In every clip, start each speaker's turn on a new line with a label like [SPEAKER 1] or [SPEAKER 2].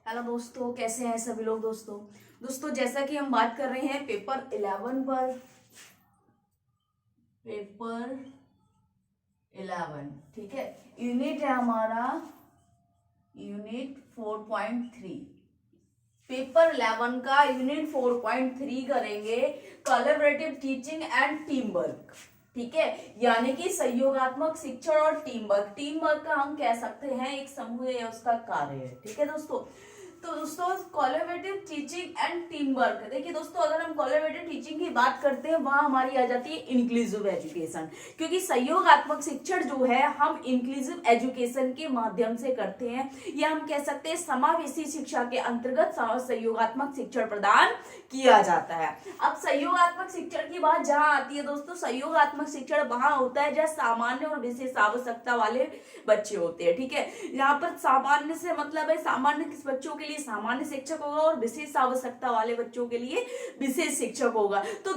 [SPEAKER 1] Hello दोस्तों, कैसे हैं सभी लोग। दोस्तों जैसा कि हम बात कर रहे हैं पेपर 11 पर। पेपर 11 ठीक है। यूनिट है हमारा यूनिट 4.3। पेपर 11 का यूनिट 4.3 करेंगे, collaborative teaching and team work. ठीक है, यानी कि सहयोगात्मक शिक्षण और टीम वर्क। टीम वर्क का हम कह सकते हैं एक समूह या उसका कार्य है। ठीक है दोस्तों, तो दोस्तों collaborative teaching and team work. देखिए दोस्तों, अगर हम कोलैबोरेटिव टीचिंग की बात करते हैं वहां हमारी आ जाती है इंक्लूसिव एजुकेशन, क्योंकि सहयोगात्मक शिक्षण जो है हम इंक्लूसिव एजुकेशन के माध्यम से करते हैं, या हम कह सकते हैं समावेशी शिक्षा के अंतर्गत सहयोगात्मक शिक्षण प्रदान किया जाता है। अब सहयोगात्मक शिक्षण की बात जहां आती है दोस्तों, सहयोगात्मक शिक्षण वहां होता है जहां सामान्य और विशेष आवश्यकता वाले बच्चे होते हैं। ठीक है, यहाँ पर सामान्य से मतलब है सामान्य किस बच्चों के लिए सामान्य शिक्षक होगा और विशेष आवश्यकता वाले बच्चों के लिए विशेष शिक्षक होगा। तो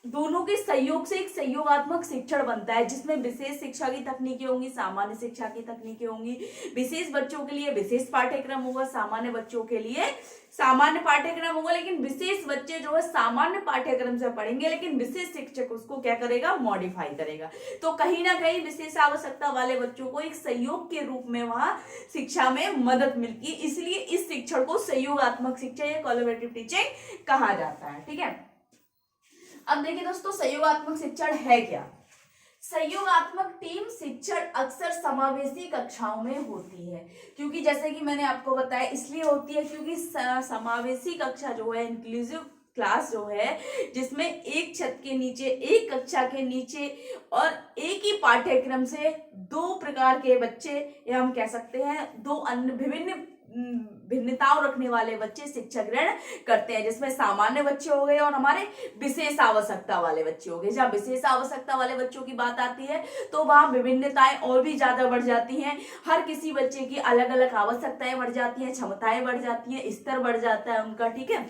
[SPEAKER 1] दोनों के सहयोग से एक सहयोगात्मक शिक्षण बनता है, जिसमें विशेष शिक्षा की तकनीकें होंगी, सामान्य शिक्षा की तकनीकें होंगी। विशेष बच्चों के लिए विशेष पाठ्यक्रम होगा, सामान्य बच्चों के लिए सामान्य पाठ्यक्रम होगा। लेकिन विशेष बच्चे जो है सामान्य पाठ्यक्रम से पढ़ेंगे, लेकिन विशेष शिक्षक उसको क्या करेगा, मॉडिफाई करेगा। तो कहीं ना कहीं विशेष आवश्यकता वाले बच्चों को एक सहयोग के रूप में वहां शिक्षा में मदद मिलती है, इसलिए इस शिक्षण को सहयोगात्मक शिक्षा या कोलैबोरेटिव टीचिंग कहा जाता है। ठीक है, अब देखिए दोस्तों, सहयोगात्मक शिक्षण है क्या। सहयोगात्मक टीम शिक्षण अक्सर समावेशी कक्षाओं में होती है, क्योंकि जैसे कि मैंने आपको बताया इसलिए होती है क्योंकि समावेशी कक्षा जो है, इंक्लूसिव क्लास जो है, जिसमें एक छत के नीचे, एक कक्षा के नीचे और एक ही पाठ्यक्रम से दो प्रकार के बच्चे, या हम कह सकते हैं दो अन्य विभिन्न भिन्नताओं रखने वाले बच्चे शिक्षा ग्रहण करते हैं, जिसमें सामान्य बच्चे हो गए और हमारे विशेष आवश्यकता वाले बच्चे हो गए। जब विशेष आवश्यकता वाले बच्चों की बात आती है तो वहां विभिन्नताएं और भी ज्यादा बढ़ जाती हैं। हर किसी बच्चे की अलग अलग आवश्यकताएं बढ़ जाती हैं, क्षमताएं बढ़ जाती हैं, स्तर बढ़ जाता है उनका। ठीक है,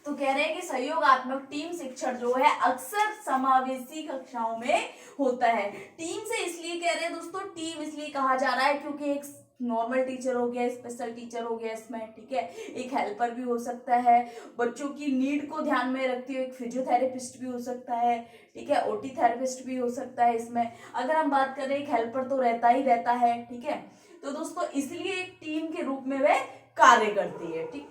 [SPEAKER 1] तो कह रहे हैं कि सहयोगात्मक टीम शिक्षण जो है अक्सर समावेशी कक्षाओं में होता है। टीम से इसलिए कह रहे हैं दोस्तों, टीम इसलिए कहा जा रहा है क्योंकि एक नॉर्मल टीचर हो गया, स्पेशल टीचर हो गया इसमें। ठीक है, एक हेल्पर भी हो सकता है, बच्चों की नीड को ध्यान में रखते हुए एक फिजियोथेरेपिस्ट भी हो सकता है। ठीक है, ओटी थेरेपिस्ट भी हो सकता है इसमें। अगर हम बात करें, एक हेल्पर तो रहता ही रहता है। ठीक है, तो दोस्तों इसलिए एक टीम के रूप में वह कार्य करती है। ठीक,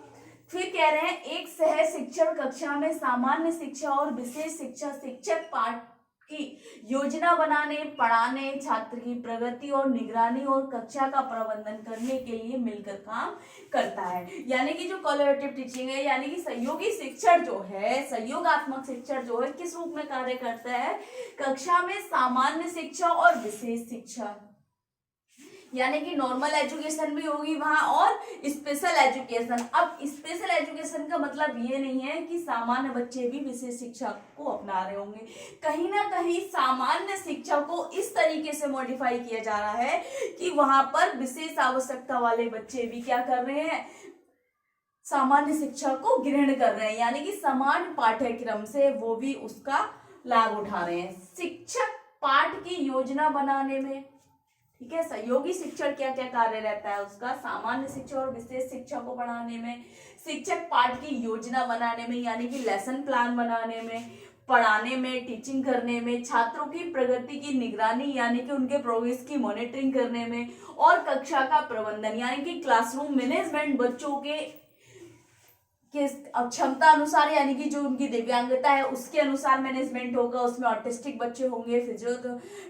[SPEAKER 1] फिर कह रहे हैं एक सह शिक्षण कक्षा में सामान्य शिक्षा और विशेष शिक्षा शिक्षक पाठ की योजना बनाने, पढ़ाने, छात्र की प्रगति और निगरानी और कक्षा का प्रबंधन करने के लिए मिलकर काम करता है। यानी कि जो कोलैबोरेटिव टीचिंग है, यानी कि सहयोगी शिक्षण जो है, सहयोगात्मक शिक्षण जो है, किस रूप में कार्य करता है, कक्षा में सामान्य शिक्षा और विशेष शिक्षा, यानी कि नॉर्मल एजुकेशन भी होगी वहां और स्पेशल एजुकेशन। अब स्पेशल एजुकेशन का मतलब ये नहीं है कि सामान्य बच्चे भी विशेष शिक्षा को अपना रहे होंगे। कहीं ना कहीं सामान्य शिक्षा को इस तरीके से मॉडिफाई किया जा रहा है कि वहां पर विशेष आवश्यकता वाले बच्चे भी क्या कर रहे हैं, सामान्य शिक्षा को ग्रहण कर रहे हैं, यानी कि समान पाठ्यक्रम से वो भी उसका लाभ उठा रहे हैं। शिक्षक पाठ की योजना बनाने में, ठीक है, सहयोगी शिक्षण क्या क्या कार्य रहता है उसका, सामान्य शिक्षा और विशेष शिक्षा को पढ़ाने में, शिक्षक पाठ की योजना बनाने में, यानी कि लेसन प्लान बनाने में, पढ़ाने में, टीचिंग करने में, छात्रों की प्रगति की निगरानी यानी कि उनके प्रोग्रेस की मॉनिटरिंग करने में, और कक्षा का प्रबंधन यानी कि क्लासरूम मैनेजमेंट, बच्चों के क्षमता अनुसार, यानी कि जो उनकी दिव्यांगता है उसके अनुसार मैनेजमेंट होगा। उसमें ऑटिस्टिक बच्चे होंगे,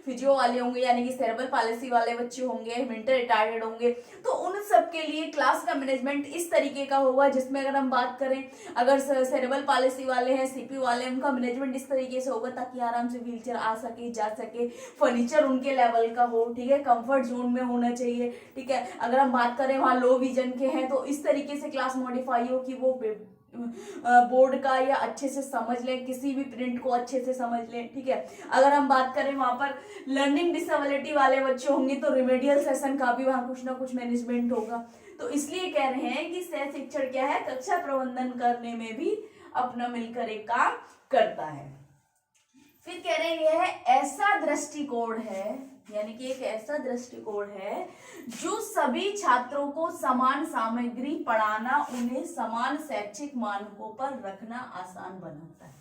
[SPEAKER 1] फिजियो वाले होंगे, यानी कि सेरेब्रल पॉलिसी वाले बच्चे होंगे, मेंटल रिटार्डेड होंगे। तो उन सब के लिए क्लास का मैनेजमेंट इस तरीके का होगा, जिसमें अगर हम बात करें, अगर सेरेब्रल पॉलिसी वाले हैं, सीपी वाले हैं, उनका मैनेजमेंट इस तरीके से होगा ताकि आराम से व्हीलचेयर आ सके, जा सके, फर्नीचर उनके लेवल का हो। ठीक है, कंफर्ट जोन में होना चाहिए। ठीक है, अगर हम बात करें वहां लो विजन के हैं तो इस तरीके से क्लास मॉडिफाई हो कि वो बोर्ड का या अच्छे से समझ लें, किसी भी प्रिंट को अच्छे से समझ लें। ठीक है, अगर हम बात करें वहां पर लर्निंग डिसेबिलिटी वाले बच्चे होंगे तो रिमेडियल सेशन का भी वहां कुछ ना कुछ मैनेजमेंट होगा। तो इसलिए कह रहे हैं कि सह शिक्षण क्या है, कक्षा प्रबंधन करने में भी अपना मिलकर एक काम करता है। फिर कह रहे हैं यह ऐसा दृष्टिकोण है, यानी कि एक ऐसा दृष्टिकोण है जो सभी छात्रों को समान सामग्री पढ़ाना, उन्हें समान शैक्षिक मानकों पर रखना आसान बनाता है।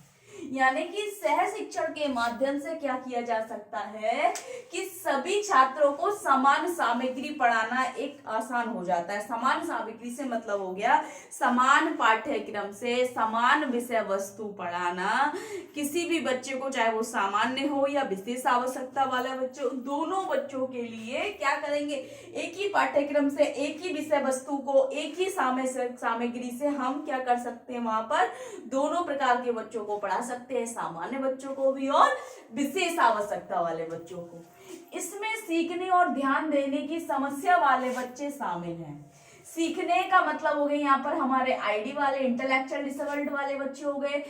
[SPEAKER 1] यानी कि सह शिक्षण के माध्यम से क्या किया जा सकता है कि सभी छात्रों को समान सामग्री पढ़ाना एक आसान हो जाता है। समान सामग्री से मतलब हो गया समान पाठ्यक्रम से समान विषय वस्तु पढ़ाना, किसी भी बच्चे को, चाहे वो सामान्य हो या विशेष आवश्यकता वाले बच्चों, दोनों बच्चों के लिए क्या करेंगे, एक ही पाठ्यक्रम से एक ही विषय वस्तु को एक ही सामग्री से हम क्या कर सकते हैं, वहां पर दोनों प्रकार के बच्चों को पढ़ा सकते हैं, सामान्य बच्चों को भी और विशेष आवश्यकता वाले बच्चों को। इसमें सीखने और ध्यान देने की समस्या वाले बच्चे शामिल हैं। सीखने का मतलब हो गए यहाँ पर हमारे आईडी वाले, इंटेलेक्चुअल डिसेबल्ड वाले बच्चे हो गए,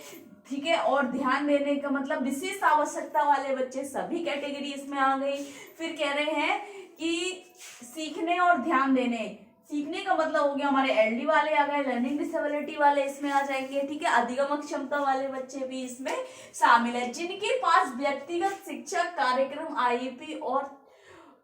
[SPEAKER 1] ठीक है। और ध्यान देने का मतलब विशेष आवश्यकता वाले बच्चे, सभी कैटेगरी इसमें आ गई। फिर कह रहे हैं कि सीखने और ध्यान देने, सीखने का मतलब हो गया हमारे एलडी वाले आ गए, लर्निंग डिसेबिलिटी वाले इसमें आ जाएंगे, ठीक है। अधिगम क्षमता वाले बच्चे भी इसमें शामिल है, जिनके पास व्यक्तिगत शिक्षक कार्यक्रम आईईपी और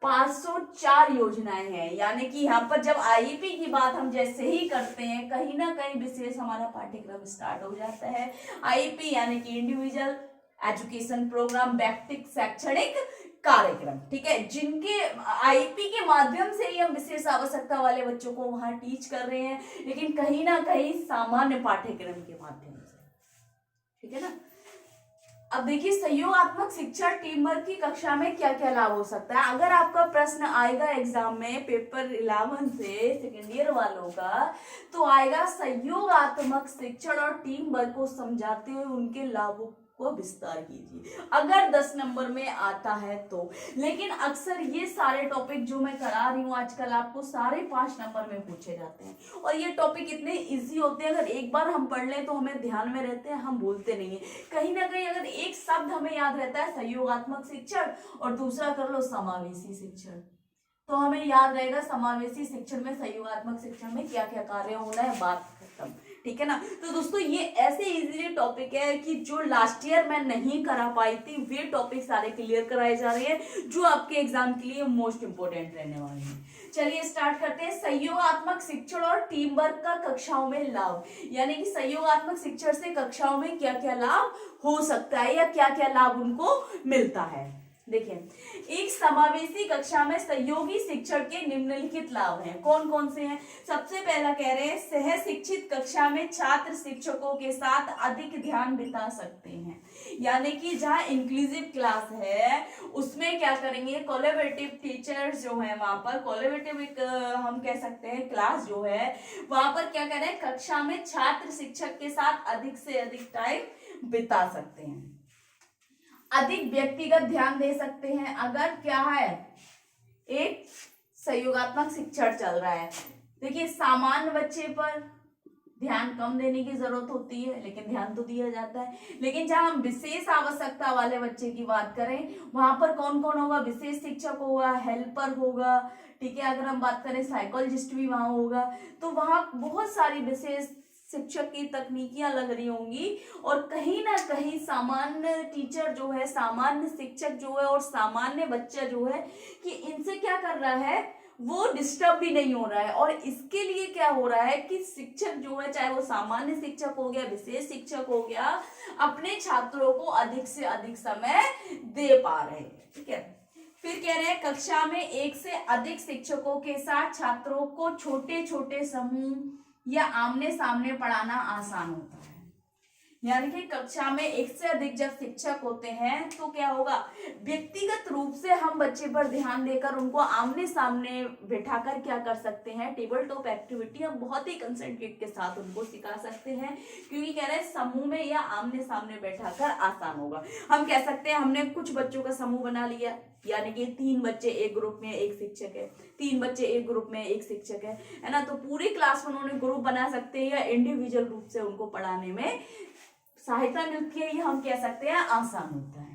[SPEAKER 1] 504 योजनाएं हैं। यानी कि यहाँ पर जब आईईपी की बात हम जैसे ही करते हैं, कहीं ना कहीं विशेष हमारा पाठ्यक्रम स्टार्ट हो जाता है। आईईपी यानी कि इंडिविजुअल एजुकेशन प्रोग्राम, व्यक्तिगत शैक्षणिक कार्यक्रम, ठीक है, जिनके आईपी के माध्यम से ही हम विशेष आवश्यकता वाले बच्चों को वहां टीच कर रहे हैं, लेकिन कहीं ना कहीं सामान्य पाठ्यक्रम के माध्यम से, ठीक है ना। अब देखिए सहयोगात्मक शिक्षा टीम वर्क की कक्षा में क्या क्या लाभ हो सकता है। अगर आपका प्रश्न आएगा एग्जाम में पेपर 11 से सेकेंड ईयर वालों का, तो आएगा सहयोगात्मक शिक्षण और टीम वर्क को समझाते हुए उनके लाभों को विस्तार कीजिए। अगर 10 नंबर में आता है तो, लेकिन अक्सर ये सारे टॉपिक जो मैं करा रही हूँ आजकल आपको सारे 5 नंबर में पूछे जाते हैं, और ये टॉपिक इतने इजी होते हैं, अगर एक बार हम पढ़ लें तो हमें ध्यान में रहते हैं, हम भूलते नहीं है। कहीं ना कहीं अगर एक शब्द हमें याद रहता है सहयोगात्मक शिक्षण और दूसरा कर लो समावेशी शिक्षण, तो हमें याद रहेगा समावेशी शिक्षण में, सहयोगात्मक शिक्षण में क्या क्या कार्य होना है, बात खत्म, ठीक है ना। तो दोस्तों ये ऐसे इजीली टॉपिक है कि जो लास्ट ईयर मैं नहीं करा पाई थी, वे टॉपिक सारे क्लियर कराए जा रहे हैं जो आपके एग्जाम के लिए मोस्ट इंपोर्टेंट रहने वाले हैं। चलिए स्टार्ट करते हैं। सहयोगात्मक शिक्षण और टीम वर्क का कक्षाओं में लाभ, यानी कि सहयोगात्मक शिक्षण से कक्षाओं में क्या क्या लाभ हो सकता है या क्या क्या लाभ उनको मिलता है। देखिए एक समावेशी कक्षा में सहयोगी शिक्षण के निम्नलिखित लाभ हैं। कौन कौन से हैं? सबसे पहला कह रहे हैं सह शिक्षित कक्षा में छात्र शिक्षकों के साथ अधिक ध्यान बिता सकते हैं। यानी कि जहाँ इंक्लूसिव क्लास है उसमें क्या करेंगे, कोलैबोरेटिव टीचर्स जो है वहां पर कोलैबोरेटिव हम कह सकते हैं क्लास जो है वहां पर क्या कर रहे हैं, कक्षा में छात्र शिक्षक के साथ अधिक से अधिक टाइम बिता सकते हैं, अधिक व्यक्तिगत ध्यान दे सकते हैं। अगर क्या है एक सहयोगात्मक शिक्षण चल रहा है, देखिए सामान्य बच्चे पर ध्यान कम देने की जरूरत होती है, लेकिन ध्यान तो दिया जाता है। लेकिन जहां हम विशेष आवश्यकता वाले बच्चे की बात करें वहां पर कौन कौन होगा, विशेष शिक्षक होगा, हेल्पर होगा, ठीक है। अगर हम बात करें साइकोलॉजिस्ट भी वहां होगा, तो वहां बहुत सारी विशेष शिक्षक की तकनीकियां लग रही होंगी, और कहीं ना कहीं सामान्य टीचर जो है, सामान्य शिक्षक जो है और सामान्य बच्चा जो है कि इनसे क्या कर रहा है, वो डिस्टर्ब भी नहीं हो रहा है। और इसके लिए क्या हो रहा है कि शिक्षक जो है, चाहे वो सामान्य शिक्षक हो गया, विशेष शिक्षक हो गया, अपने छात्रों को अधिक से अधिक समय दे पा रहे हैं, ठीक है। फिर कह रहे हैं कक्षा में एक से अधिक शिक्षकों के साथ छात्रों को छोटे छोटे समूह या आमने सामने पढ़ाना आसान होता है। यानी कि कक्षा में एक से अधिक जब शिक्षक होते हैं तो क्या होगा, व्यक्तिगत रूप से हम बच्चे पर ध्यान देकर उनको आमने सामने बिठाकर क्या कर सकते हैं, टेबल टॉप एक्टिविटी हम बहुत ही कंसंट्रेट के साथ उनको सिखा सकते हैं, क्योंकि कह रहे हैं समूह में या आमने सामने बैठाकर आसान होगा। हम कह सकते हैं हमने कुछ बच्चों का समूह बना लिया, यानी कि 3 बच्चे एक ग्रुप में एक शिक्षक है, 3 बच्चे एक ग्रुप में एक शिक्षक है ना, तो पूरी क्लास में उन्होंने ग्रुप बना सकते हैं या इंडिविजुअल रूप से उनको पढ़ाने में सहायता मिलती है, ये हम कह सकते हैं आसान होता है।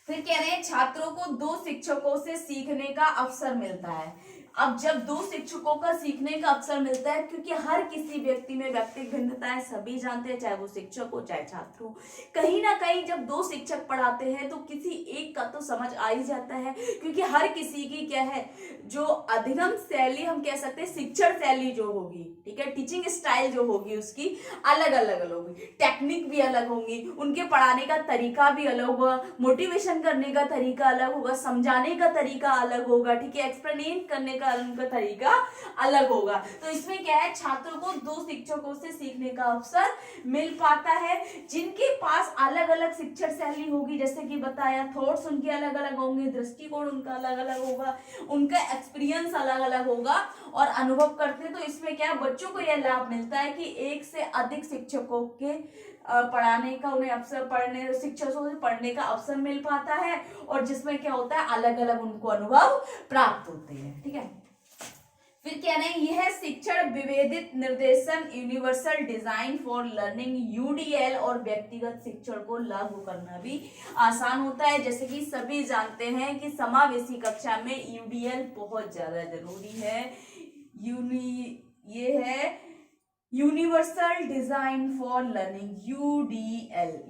[SPEAKER 1] फिर कह रहे हैं छात्रों को 2 शिक्षकों से सीखने का अवसर मिलता है। अब जब दो शिक्षकों का सीखने का अवसर मिलता है, क्योंकि हर किसी व्यक्ति में व्यक्तिगत भिन्नताएं सभी जानते हैं, चाहे वो शिक्षक हो चाहे छात्र हो, कहीं ना कहीं जब दो शिक्षक पढ़ाते हैं तो किसी एक का तो समझ आ ही जाता है, क्योंकि हर किसी की क्या है, जो अधिगम शैली हम कह सकते हैं, शिक्षण शैली जो होगी, ठीक है, टीचिंग स्टाइल जो होगी उसकी अलग अलग होगी, टेक्निक भी अलग होंगी, उनके पढ़ाने का तरीका भी अलग होगा, मोटिवेशन करने का तरीका अलग होगा, समझाने का तरीका अलग होगा, ठीक है, एक्सप्लेन करने का उनका तरीका अलग होगा। तो इसमें क्या है, छात्रों को दो शिक्षकों से सीखने का अवसर मिल पाता है, जिनके पास अलग अलग शिक्षण शैली होगी, जैसे कि बताया, थॉट्स उनके अलग अलग होंगे, दृष्टिकोण उनका अलग अलग होगा, उनका एक्सपीरियंस अलग अलग होगा और अनुभव करते हैं। तो इसमें क्या, बच्चों को यह लाभ मिलता है कि एक से अधिक शिक्षकों के पढ़ाने का उन्हें अवसर, पढ़ने शिक्षकों से पढ़ने का अवसर मिल पाता है, और जिसमें क्या होता है, अलग अलग उनको अनुभव प्राप्त होते हैं। ठीक है, फिर क्या नहीं, यह शिक्षण विभेदित निर्देशन universal design for learning UDL और व्यक्तिगत शिक्षण को लागू करना भी आसान होता है। जैसे कि सभी जानते हैं कि समावेशी कक्षा में यूडीएल बहुत ज्यादा जरूरी है। ये है universal design for learning,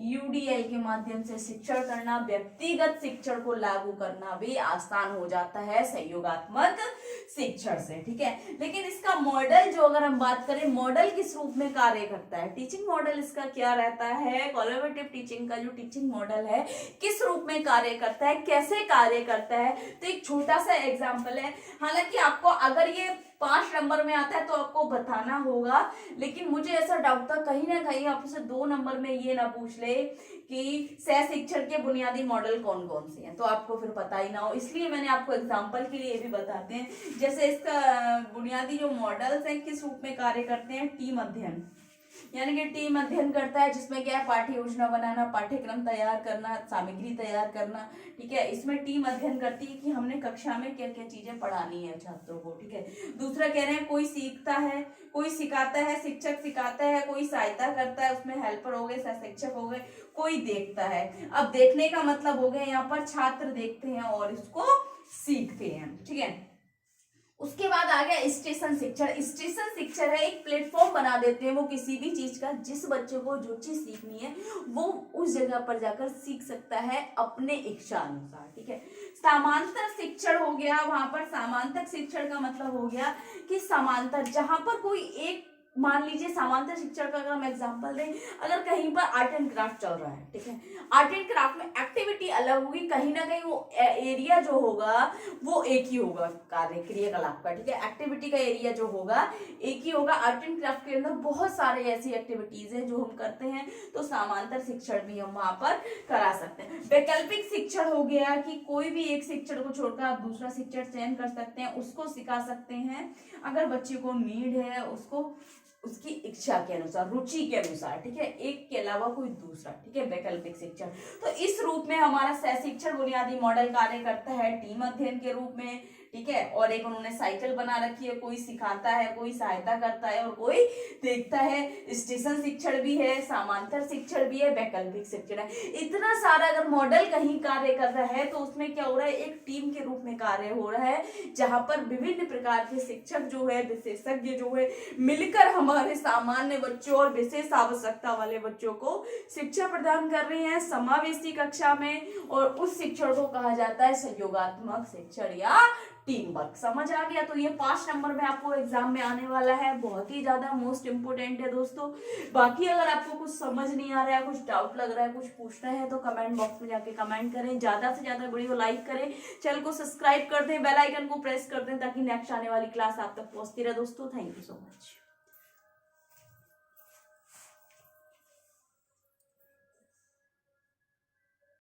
[SPEAKER 1] UDL के माध्यम से शिक्षण करना, व्यक्तिगत शिक्षण को लागू करना भी आसान हो जाता है सहयोगात्मक शिक्षण से। ठीक है, लेकिन इसका मॉडल जो अगर हम बात करें, मॉडल किस रूप में कार्य करता है, टीचिंग मॉडल इसका क्या रहता है, कोलैबोरेटिव टीचिंग का जो टीचिंग मॉडल है किस रूप में कार्य करता है, कैसे कार्य करता है, तो एक छोटा सा एग्जाम्पल है। हालांकि आपको अगर ये 5 नंबर में आता है तो आपको बताना होगा, लेकिन मुझे ऐसा डाउट था कहीं ना कहीं आपसे 2 नंबर में ये ना पूछ ले कि सह शिक्षण के बुनियादी मॉडल कौन कौन से हैं, तो आपको फिर पता ही ना हो, इसलिए मैंने आपको एग्जांपल के लिए भी बताते हैं। जैसे इसका बुनियादी जो मॉडल्स हैं किस रूप में कार्य करते हैं, टीम अध्ययन, यानी कि टीम अध्ययन करता है, जिसमें क्या है, पाठ्य योजना बनाना, पाठ्यक्रम तैयार करना, सामग्री तैयार करना। ठीक है, इसमें टीम अध्ययन करती है कि हमने कक्षा में क्या क्या चीजें पढ़ानी है छात्रों को। ठीक है, दूसरा कह रहे हैं कोई सीखता है, कोई सिखाता है, शिक्षक सिखाता है, कोई सहायता करता है, उसमें हेल्पर हो गए, सह शिक्षक हो गए, कोई देखता है। अब देखने का मतलब हो गया यहाँ पर छात्र देखते हैं और इसको सीखते हैं। ठीक है, उसके बाद आ गया स्टेशन शिक्षण। स्टेशन शिक्षण है, एक प्लेटफॉर्म बना देते हैं वो किसी भी चीज का, जिस बच्चे को जो चीज सीखनी है वो उस जगह पर जाकर सीख सकता है अपने इच्छा अनुसार। ठीक है, समांतर शिक्षण हो गया, वहां पर समांतर शिक्षण का मतलब हो गया कि समांतर, जहां पर कोई एक, मान लीजिए समांतर शिक्षण का अगर हम एग्जांपल दें, अगर कहीं पर आर्ट एंड क्राफ्ट चल रहा है, ठीक है, आर्ट एंड क्राफ्ट में एक्टिविटी अलग होगी, कहीं ना कहीं वो एरिया जो होगा वो एक ही होगा, कार्य क्रियाकलाप का। ठीक है, एक्टिविटी का एरिया जो होगा एक ही होगा। आर्ट एंड क्राफ्ट के अंदर बहुत सारे ऐसी एक्टिविटीज हैं जो हम करते हैं, तो समांतर शिक्षण भी हम वहां पर करा सकते हैं। वैकल्पिक शिक्षण हो गया कि कोई भी एक शिक्षण को छोड़कर आप दूसरा शिक्षण चयन कर सकते हैं, उसको सिखा सकते हैं अगर बच्चे को नीड है, उसको उसकी इच्छा के अनुसार, रुचि के अनुसार। ठीक है, एक के अलावा कोई दूसरा। ठीक है, वैकल्पिक शिक्षण। तो इस रूप में हमारा सह शिक्षण बुनियादी मॉडल कार्य करता है, टीम अध्ययन के रूप में। ठीक है, और एक उन्होंने साइकिल बना रखी है, कोई सिखाता है, कोई सहायता करता है और कोई देखता है। स्टेशन शिक्षण भी है, समांतर शिक्षण भी है, वैकल्पिक शिक्षण है। इतना सारा अगर मॉडल कहीं कार्य कर रहा है तो उसमें क्या हो रहा है, एक टीम के रूप में कार्य हो रहा है, जहां पर विभिन्न प्रकार के शिक्षक जो है, विशेषज्ञ जो है, मिलकर हमारे सामान्य बच्चों और विशेष आवश्यकता वाले बच्चों को शिक्षा प्रदान कर रहे हैं समावेशी कक्षा में, और उस शिक्षण को कहा जाता है सहयोगात्मक शिक्षण या टीम वर्क। समझ आ गया? तो ये 5 नंबर में आपको एग्जाम में आने वाला है, बहुत ही ज्यादा मोस्ट इंपोर्टेंट है दोस्तों। बाकी अगर आपको कुछ समझ नहीं आ रहा है, कुछ डाउट लग रहा है, कुछ पूछना है, तो कमेंट बॉक्स में जाके कमेंट करें, ज्यादा से ज्यादा वीडियो लाइक करें, चैनल को सब्सक्राइब कर दें, बेल आइकन को प्रेस कर दें, ताकि नेक्स्ट आने वाली क्लास आप तक पहुंचती रहे दोस्तों। Thank you so much.